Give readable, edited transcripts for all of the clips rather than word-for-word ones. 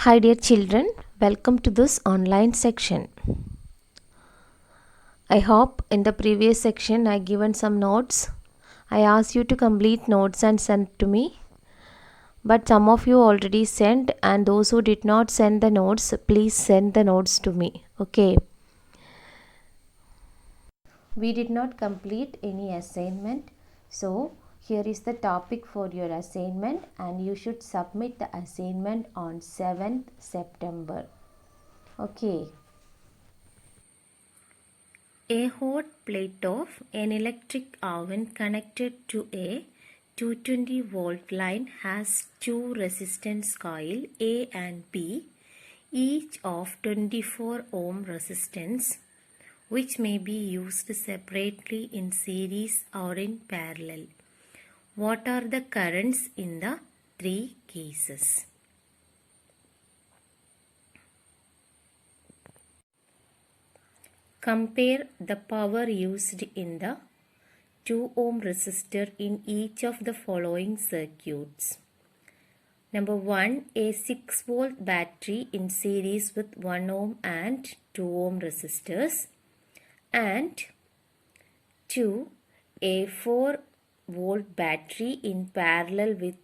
Hi dear children, welcome to this online section. I hope in the previous section I given some notes. I asked you to complete notes and send to me. But some of you already sent, and those who did not send the notes, please send the notes to me. Okay. We did not complete any assignment. So here is the topic for your assignment, and you should submit the assignment on 7th September. Okay. A hot plate of an electric oven connected to a 220 volt line has two resistance coil A and B, each of 24 ohm resistance, which may be used separately in series or in parallel. What are the currents in the three cases? Compare the power used in the 2 ohm resistor in each of the following circuits. Number 1, a 6 volt battery in series with 1 ohm and 2 ohm resistors, and 2, a 4 volt battery in parallel with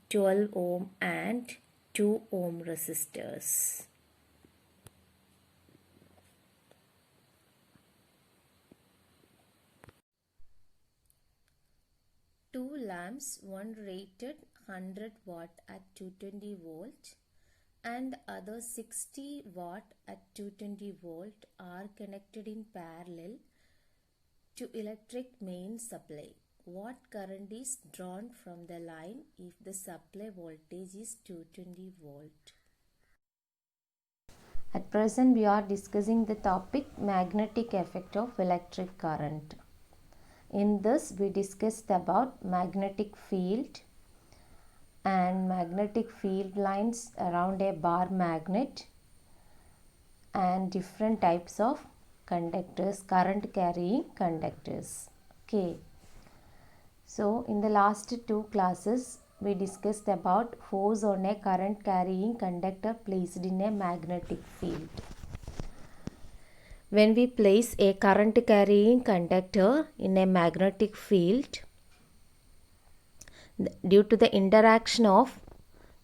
12 ohm and 2 ohm resistors. Two lamps, one rated 100 watt at 220 volt and other 60 watt at 220 volt, are connected in parallel to electric main supply. What current is drawn from the line if the supply voltage is 220 volt? At present we are discussing the topic magnetic effect of electric current. In this we discussed about magnetic field and magnetic field lines around a bar magnet and different types of conductors, current carrying conductors. Okay. So in the last two classes we discussed about force on a current carrying conductor placed in a magnetic field. When we place a current carrying conductor in a magnetic field, due to the interaction of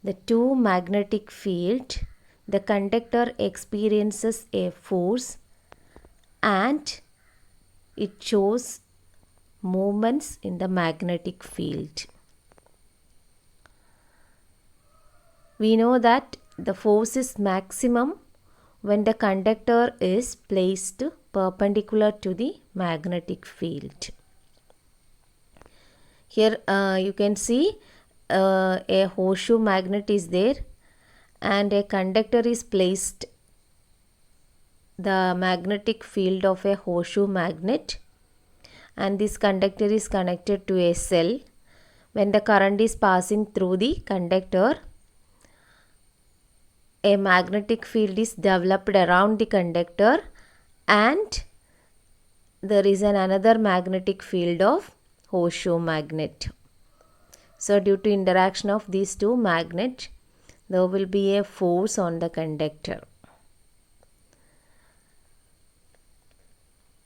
the two magnetic field, the conductor experiences a force and it shows movements in the magnetic field. We know that the force is maximum when the conductor is placed perpendicular to the magnetic field. Here you can see a horseshoe magnet is there and a conductor is placed the magnetic field of a horseshoe magnet, and this conductor is connected to a cell. When the current is passing through the conductor, a magnetic field is developed around the conductor and there is another magnetic field of horseshoe magnet. So due to interaction of these two magnets, there will be a force on the conductor.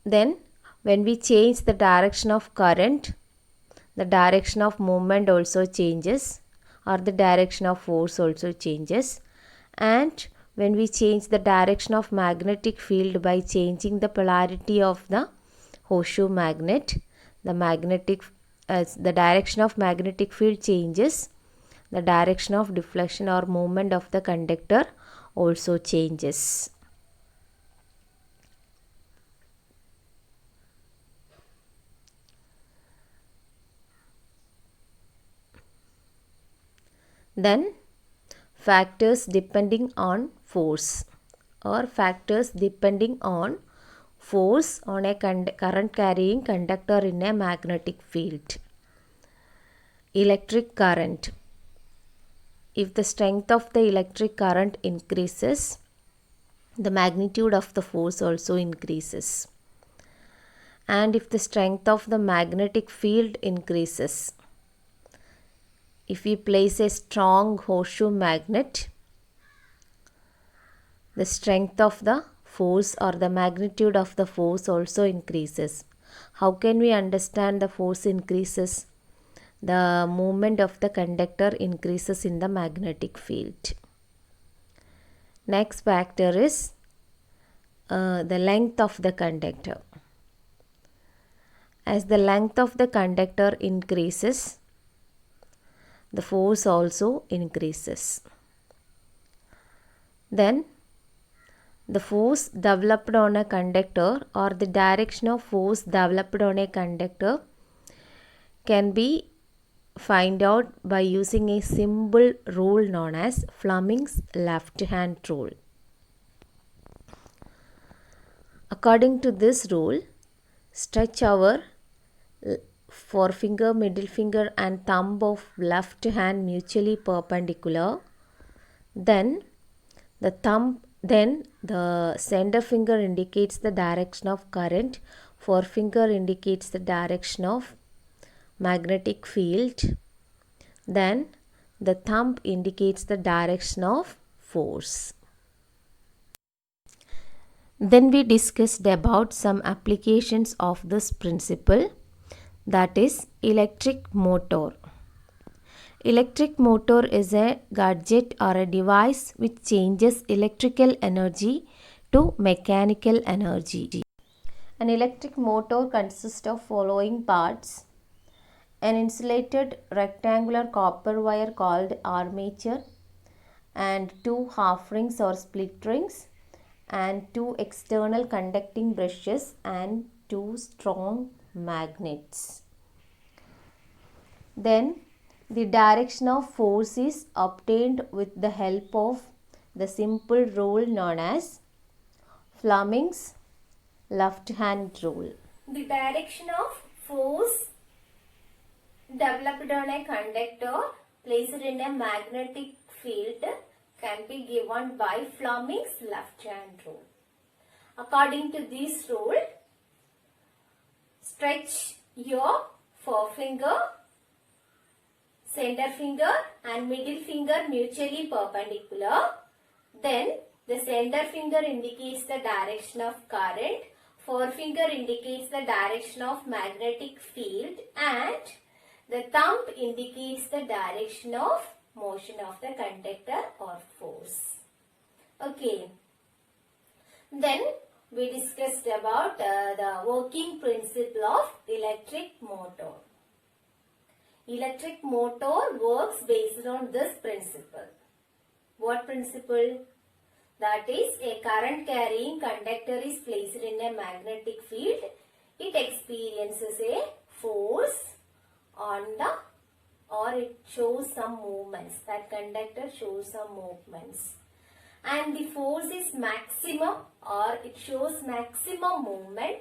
Then when we change the direction of current, the direction of movement also changes, or the direction of force also changes. And when we change the direction of magnetic field by changing the polarity of the horseshoe magnet, the direction of magnetic field changes, the direction of deflection or movement of the conductor also changes. Then factors depending on force, or factors depending on force on a current carrying conductor in a magnetic field. Electric current. If the strength of the electric current increases, the magnitude of the force also increases. And if the strength of the magnetic field increases, if we place a strong horseshoe magnet the strength of the force or the magnitude of the force also increases. How can we understand the force increases? The movement of the conductor increases in the magnetic field. Next factor is the length of the conductor. As the length of the conductor increases, the force also increases. Then the force developed on a conductor or the direction of force developed on a conductor can be find out by using a simple rule known as Fleming's left hand rule. According to this rule, stretch our forefinger, middle finger and thumb of left hand mutually perpendicular. Then the center finger indicates the direction of current, forefinger indicates the direction of magnetic field, then the thumb indicates the direction of force. Then we discussed about some applications of this principle, that is electric motor. Electric motor is a gadget or a device which changes electrical energy to mechanical energy. An electric motor consists of following parts: an insulated rectangular copper wire called armature, and two half rings or split rings, and two external conducting brushes, and two strong magnets. Then the direction of force is obtained with the help of the simple rule known as Fleming's left hand rule. The direction of force developed on a conductor placed in a magnetic field can be given by Fleming's left hand rule. According to this rule, stretch your forefinger, center finger and middle finger mutually perpendicular. Then the center finger indicates the direction of current, forefinger indicates the direction of magnetic field, and the thumb indicates the direction of motion of the conductor or force. Okay. Then we discussed about the working principle of electric motor. Electric motor works based on this principle. What principle? That is, a current carrying conductor is placed in a magnetic field. It experiences a force on the, or it shows some movements. That conductor shows some movements. And the force is maximum, or it shows maximum movement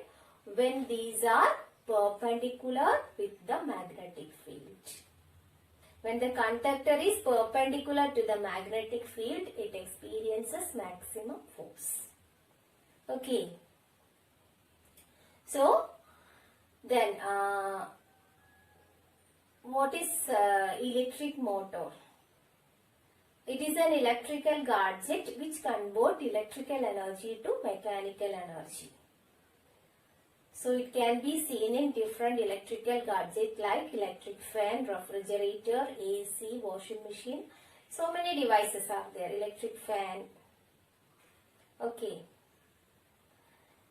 when these are perpendicular with the magnetic field. When the conductor is perpendicular to the magnetic field, it experiences maximum force. Okay. So, then what is electric motor? It is an electrical gadget which converts electrical energy to mechanical energy. So it can be seen in different electrical gadgets like electric fan, refrigerator, AC, washing machine. So many devices are there. Electric fan. Okay.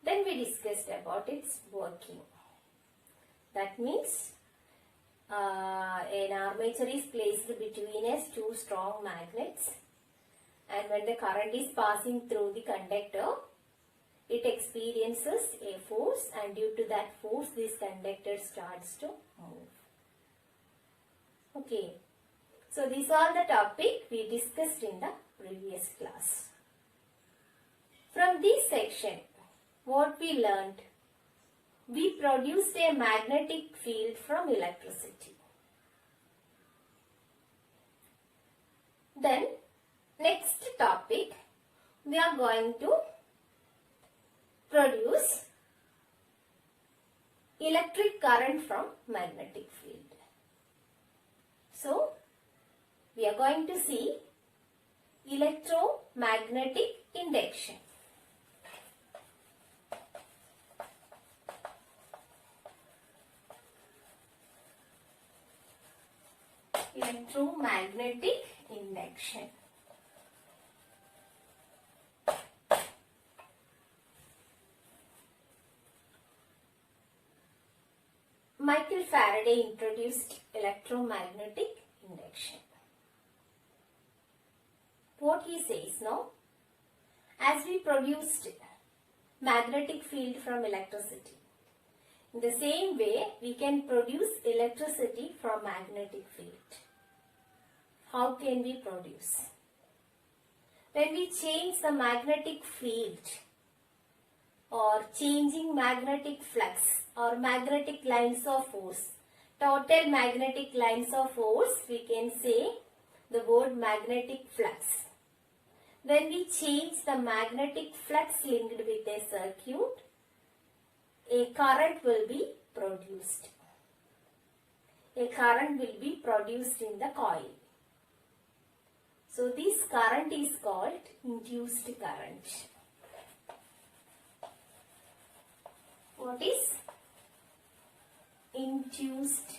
Then we discussed about its working. That means an armature is placed between us two strong magnets, and when the current is passing through the conductor, it experiences a force, and due to that force this conductor starts to move. Okay. So these are the topic we discussed in the previous class. From this section, what we learned? We produced a magnetic field from electricity. Then, next topic, we are going to produce electric current from magnetic field. So, we are going to see electromagnetic induction. Electromagnetic induction. Michael Faraday introduced electromagnetic induction. What he says now, as we produced magnetic field from electricity, in the same way we can produce electricity from magnetic field. How can we produce? When we change the magnetic field or changing magnetic flux or magnetic lines of force, total magnetic lines of force, we can say the word magnetic flux. When we change the magnetic flux linked with a circuit, a current will be produced. A current will be produced in the coil. So this current is called induced current. What is induced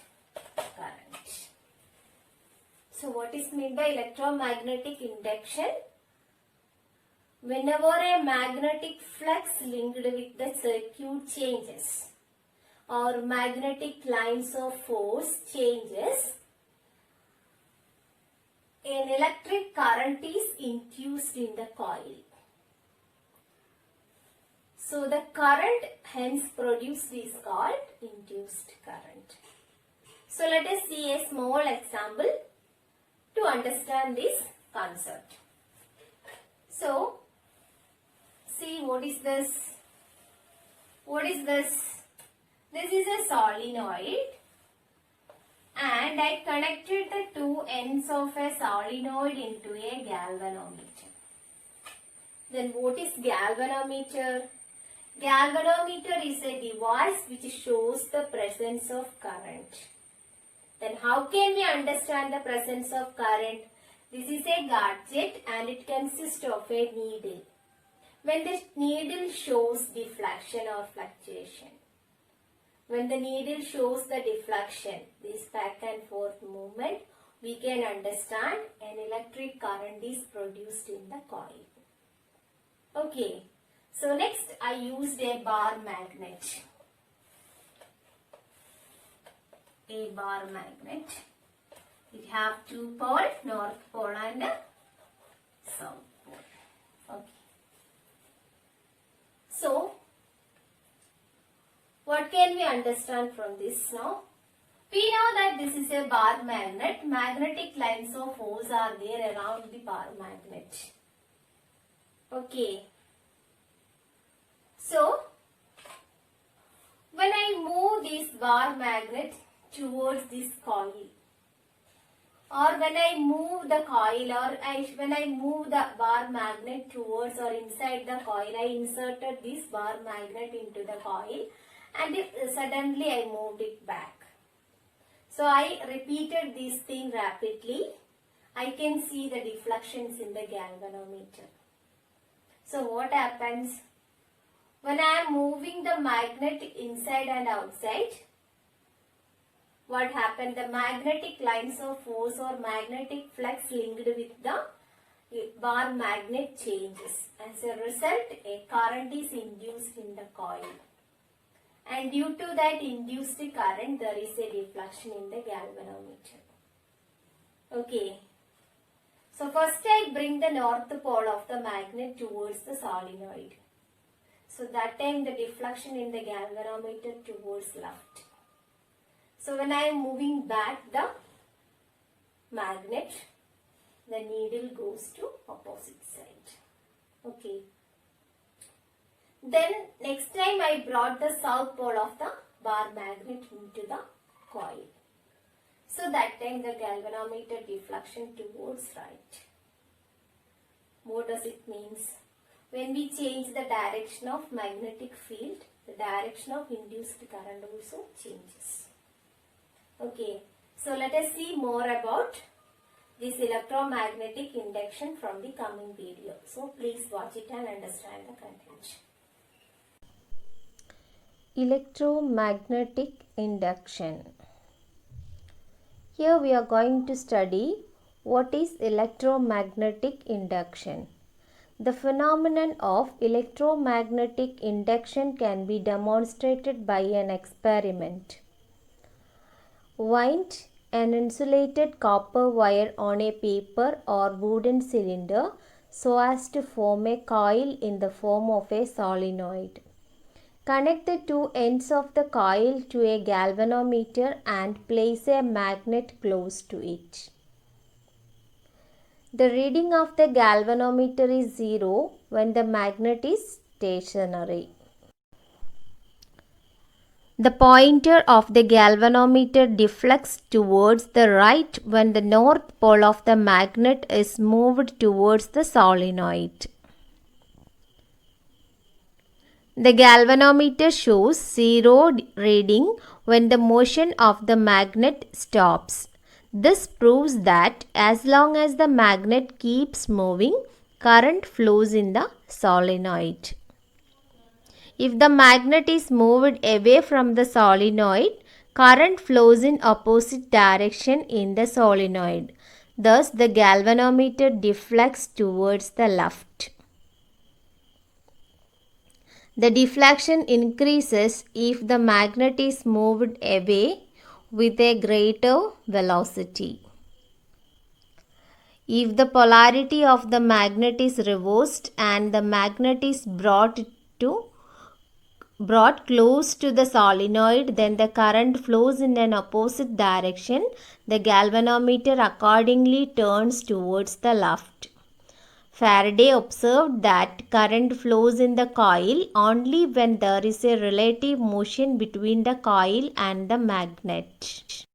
current? So what is meant by electromagnetic induction? Whenever a magnetic flux linked with the circuit changes or magnetic lines of force changes, an electric current is induced in the coil. So the current hence produced is called induced current. So let us see a small example to understand this concept. So see, what is this? What is this? This is a solenoid, and I connected the two ends of a solenoid into a galvanometer. Then what is galvanometer? Galvanometer is a device which shows the presence of current. Then how can we understand the presence of current? This is a gadget and it consists of a needle. When the needle shows deflection or fluctuation, when the needle shows the deflection, this back and forth movement, we can understand an electric current is produced in the coil. Okay, so next I used a bar magnet. A bar magnet. It have two poles, north pole and south pole. Okay. So, what can we understand from this now? We know that this is a bar magnet. Magnetic lines of force are there around the bar magnet. Okay. So, when I move this bar magnet towards this coil, or when I move the coil, or when I move the bar magnet towards or inside the coil, I inserted this bar magnet into the coil and suddenly I moved it back. So I repeated this thing rapidly. I can see the deflections in the galvanometer. So what happens? When I am moving the magnet inside and outside, what happened? The magnetic lines of force or magnetic flux linked with the bar magnet changes. As a result, a current is induced in the coil. And due to that induced current, there is a deflection in the galvanometer. Okay. So first I bring the north pole of the magnet towards the solenoid. So that time the deflection in the galvanometer towards left. So when I am moving back the magnet, the needle goes to opposite side. Okay. Then next time I brought the south pole of the bar magnet into the coil. So that time the galvanometer deflection towards right. What does it means? When we change the direction of magnetic field, the direction of induced current also changes. Okay, so let us see more about this electromagnetic induction from the coming video. So please watch it and understand the content. Electromagnetic induction. Here we are going to study what is electromagnetic induction. The phenomenon of electromagnetic induction can be demonstrated by an experiment. Wind an insulated copper wire on a paper or wooden cylinder so as to form a coil in the form of a solenoid. Connect the two ends of the coil to a galvanometer and place a magnet close to it. The reading of the galvanometer is 0 when the magnet is stationary. The pointer of the galvanometer deflects towards the right when the north pole of the magnet is moved towards the solenoid. The galvanometer shows 0 reading when the motion of the magnet stops. This proves that as long as the magnet keeps moving, current flows in the solenoid. If the magnet is moved away from the solenoid, current flows in opposite direction in the solenoid. Thus, the galvanometer deflects towards the left. The deflection increases if the magnet is moved away with a greater velocity. If the polarity of the magnet is reversed and the magnet is brought close to the solenoid, then the current flows in an opposite direction. The galvanometer accordingly turns towards the left. Faraday observed that current flows in the coil only when there is a relative motion between the coil and the magnet.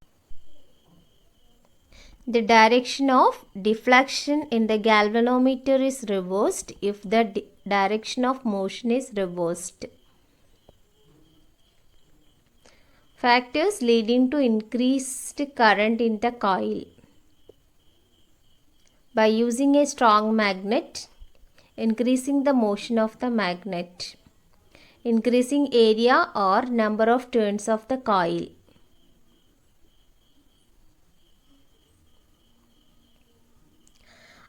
The direction of deflection in the galvanometer is reversed if the direction of motion is reversed. Factors leading to increased current in the coil. By using a strong magnet, increasing the motion of the magnet, increasing area or number of turns of the coil.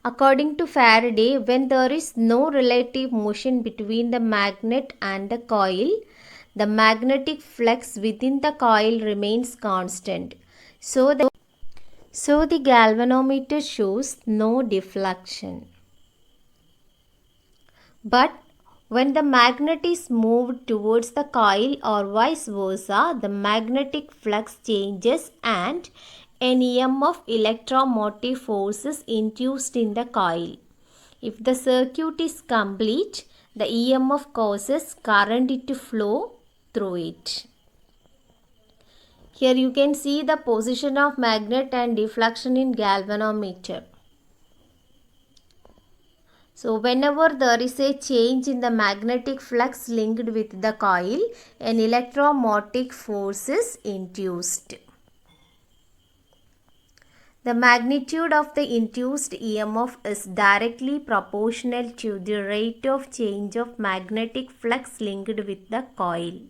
According to Faraday, when there is no relative motion between the magnet and the coil, the magnetic flux within the coil remains constant. So the galvanometer shows no deflection. But when the magnet is moved towards the coil or vice versa, the magnetic flux changes and an EMF electromotive force is induced in the coil. If the circuit is complete, the EMF causes current to flow through it. Here you can see the position of magnet and deflection in galvanometer. So whenever there is a change in the magnetic flux linked with the coil, an electromotive force is induced. The magnitude of the induced EMF is directly proportional to the rate of change of magnetic flux linked with the coil.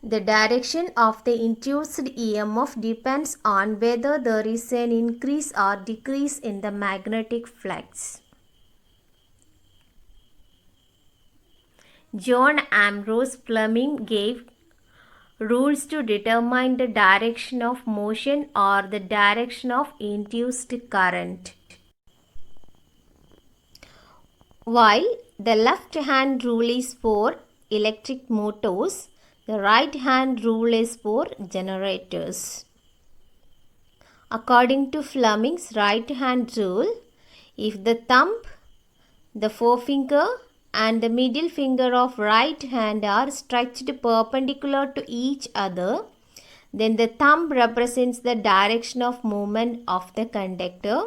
The direction of the induced EMF depends on whether there is an increase or decrease in the magnetic flux. John Ambrose Fleming gave rules to determine the direction of motion or the direction of induced current. While the left-hand rule is for electric motors, the right-hand rule is for generators. According to Fleming's right-hand rule, if the thumb, the forefinger and the middle finger of right hand are stretched perpendicular to each other, then the thumb represents the direction of movement of the conductor,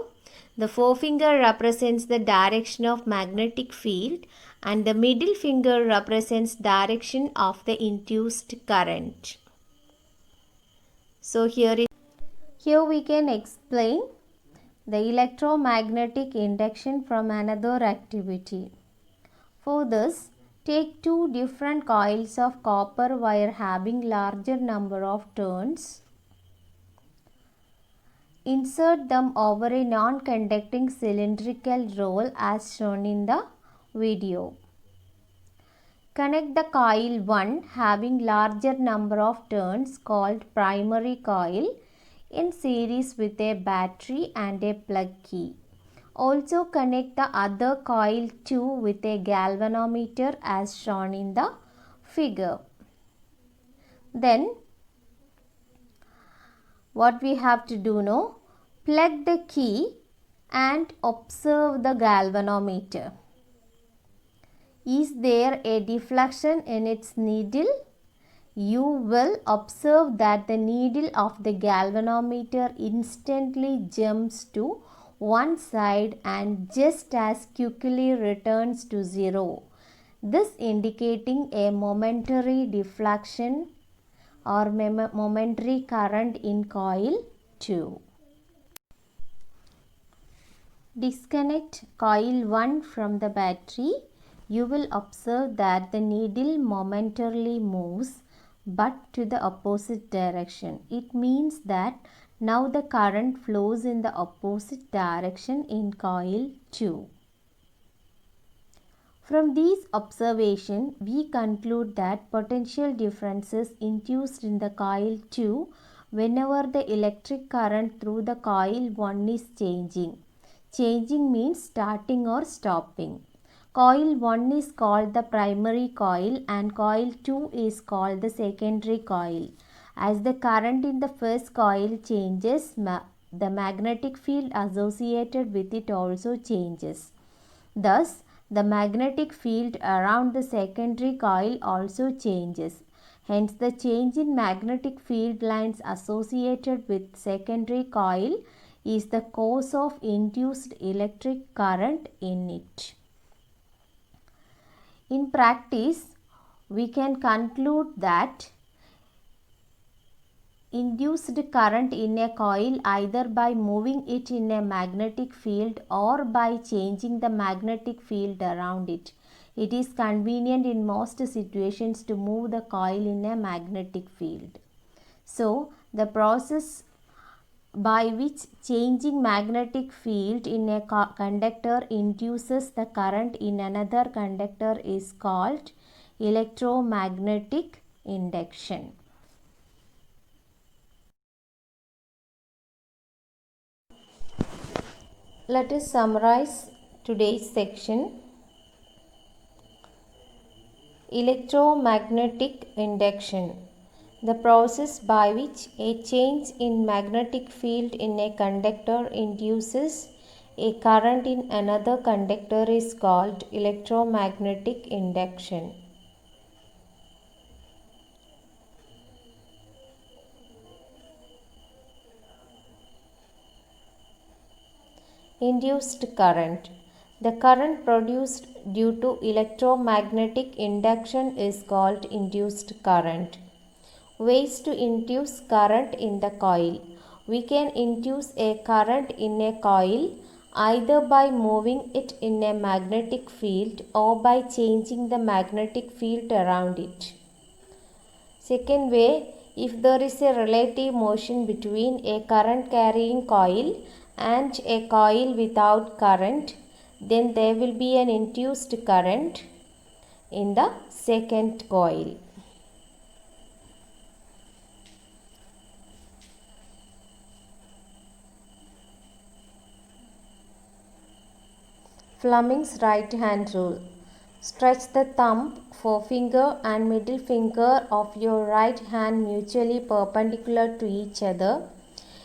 the forefinger represents the direction of magnetic field, and the middle finger represents direction of the induced current. So here Here we can explain the electromagnetic induction from another activity. For this, take two different coils of copper wire having larger number of turns. Insert them over a non-conducting cylindrical roll as shown in the video. Connect the coil 1 having larger number of turns called primary coil in series with a battery and a plug key. Also connect the other coil 2 with a galvanometer as shown in the figure. Then what we have to do now? Plug the key and observe the galvanometer. Is there a deflection in its needle? You will observe that the needle of the galvanometer instantly jumps to one side and just as quickly returns to zero. This indicating a momentary deflection or momentary current in coil 2. Disconnect coil 1 from the battery. You will observe that the needle momentarily moves but to the opposite direction. It means that now the current flows in the opposite direction in coil 2. From these observations, we conclude that potential differences induced in the coil 2 whenever the electric current through the coil 1 is changing. Changing means starting or stopping. Coil 1 is called the primary coil and coil 2 is called the secondary coil. As the current in the first coil changes, the magnetic field associated with it also changes. Thus, the magnetic field around the secondary coil also changes. Hence, the change in magnetic field lines associated with secondary coil is the cause of induced electric current in it. In practice, we can conclude that induced current in a coil either by moving it in a magnetic field or by changing the magnetic field around it. It is convenient in most situations to move the coil in a magnetic field. So, the process by which changing magnetic field in a conductor induces the current in another conductor is called electromagnetic induction. Let us summarize today's section. Electromagnetic induction, the process by which a change in magnetic field in a conductor induces a current in another conductor is called electromagnetic induction. Induced current. The current produced due to electromagnetic induction is called induced current. Ways to induce current in the coil. We can induce a current in a coil either by moving it in a magnetic field or by changing the magnetic field around it. Second way, if there is a relative motion between a current carrying coil and a coil without current, then there will be an induced current in the second coil. Fleming's right hand rule. Stretch the thumb, forefinger and middle finger of your right hand mutually perpendicular to each other.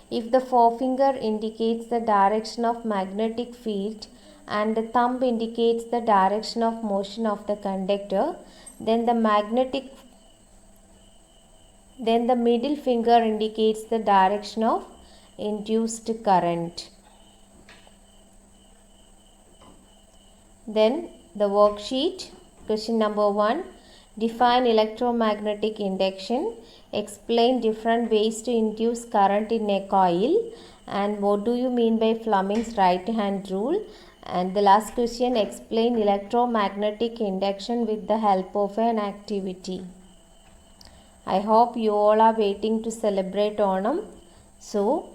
If the forefinger indicates the direction of magnetic field and the thumb indicates the direction of motion of the conductor, then the middle finger indicates the direction of induced current. Then the worksheet, question number 1. Define electromagnetic induction. Explain different ways to induce current in a coil. And what do you mean by Fleming's right hand rule? And the last question, explain electromagnetic induction with the help of an activity. I hope you all are waiting to celebrate Onam. So,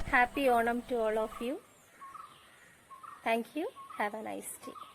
happy Onam to all of you. Thank you. Have a nice day.